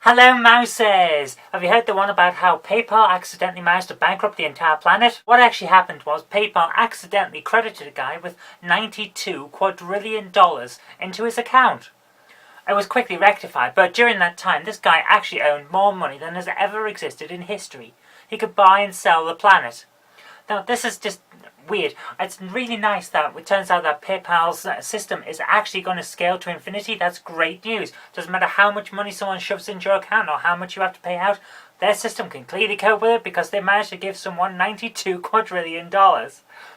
Hello mouses! Have you heard the one about how PayPal accidentally managed to bankrupt the entire planet? What actually happened was PayPal accidentally credited a guy with $92 quadrillion into his account. It was quickly rectified, but during that time this guy actually owned more money than has ever existed in history. He could buy and sell the planet. Now this is just weird. It's really nice that it turns out that PayPal's system is actually going to scale to infinity. That's great news. Doesn't matter how much money someone shoves into your account or how much you have to pay out. Their system can clearly cope with it because they managed to give someone $92 quadrillion,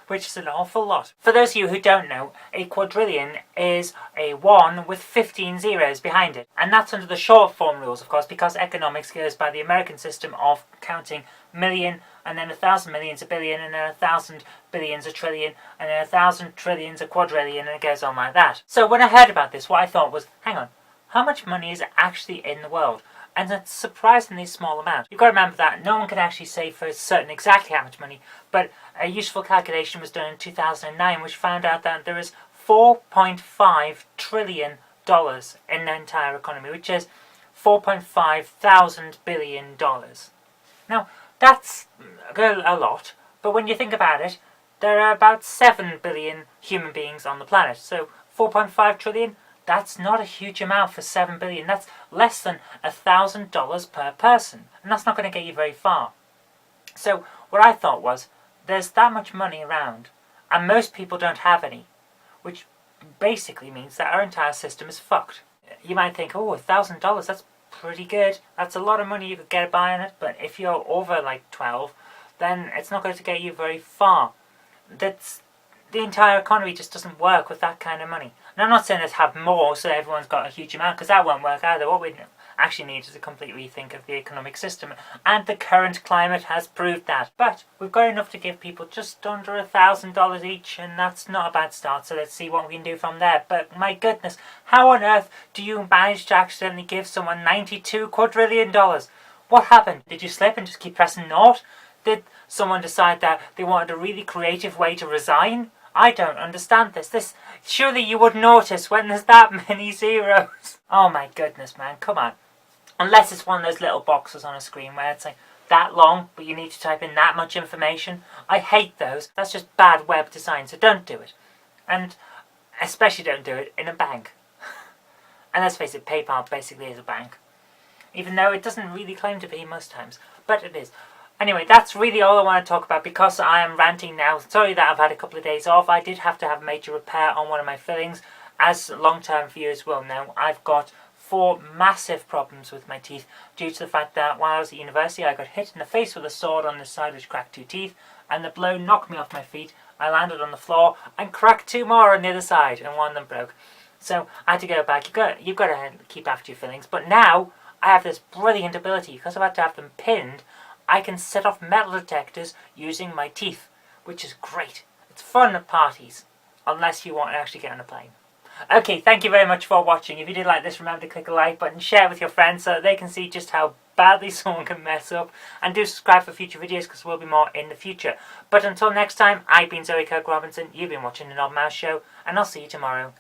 which is an awful lot. For those of you who don't know, a quadrillion is a 1 with 15 zeros behind it. And that's under the short form rules, of course, because economics goes by the American system of counting million, and then 1,000 millions a billion, and then 1,000 billions a trillion, and then 1,000 trillions a quadrillion, and it goes on like that. So when I heard about this, what I thought was, hang on, how much money is actually in the world? And it's a surprisingly small amount. You've got to remember that no one can actually say for certain exactly how much money, but a useful calculation was done in 2009 which found out that there is $4.5 trillion in the entire economy, which is 4.5 thousand billion dollars. Now, that's a lot, but when you think about it, there are about 7 billion human beings on the planet, so 4.5 trillion, that's not a huge amount for 7 billion. That's less than $1,000 per person, and that's not going to get you very far. So what I thought was, there's that much money around, and most people don't have any, which basically means that our entire system is fucked. You might think, oh, $1,000, that's pretty good. That's a lot of money you could get by on it, but if you're over like 12, then it's not going to get you very far. The entire economy just doesn't work with that kind of money. And I'm not saying let's have more so everyone's got a huge amount, because that won't work either. What we actually need is a complete rethink of the economic system, and the current climate has proved that. But we've got enough to give people just under $1,000 each, and that's not a bad start, so let's see what we can do from there. But my goodness, how on earth do you manage to accidentally give someone $92 quadrillion? What happened? Did you slip and just keep pressing naught? Did someone decide that they wanted a really creative way to resign? I don't understand this. Surely you would notice when there's that many zeros. Oh my goodness, man, come on. Unless it's one of those little boxes on a screen where it's like that long, but you need to type in that much information. I hate those. That's just bad web design, so don't do it. And especially don't do it in a bank. And let's face it, PayPal basically is a bank. Even though it doesn't really claim to be most times, but it is. Anyway, that's really all I want to talk about because I am ranting now. Sorry that I've had a couple of days off. I did have to have a major repair on one of my fillings. As long-term viewers will know, I've got 4 massive problems with my teeth due to the fact that while I was at university I got hit in the face with a sword on this side which cracked 2 teeth, and the blow knocked me off my feet. I landed on the floor and cracked 2 more on the other side, and one of them broke. So I had to go back. You've got to keep after your fillings. But now I have this brilliant ability, because I've had to have them pinned, I can set off metal detectors using my teeth, which is great. It's fun at parties, unless you want to actually get on a plane. Okay, thank you very much for watching. If you did like this, remember to click the like button, share it with your friends so that they can see just how badly someone can mess up, and do subscribe for future videos because there will be more in the future. But until next time, I've been Kirk-Robinson, you've been watching The Knob Mouse Show, and I'll see you tomorrow.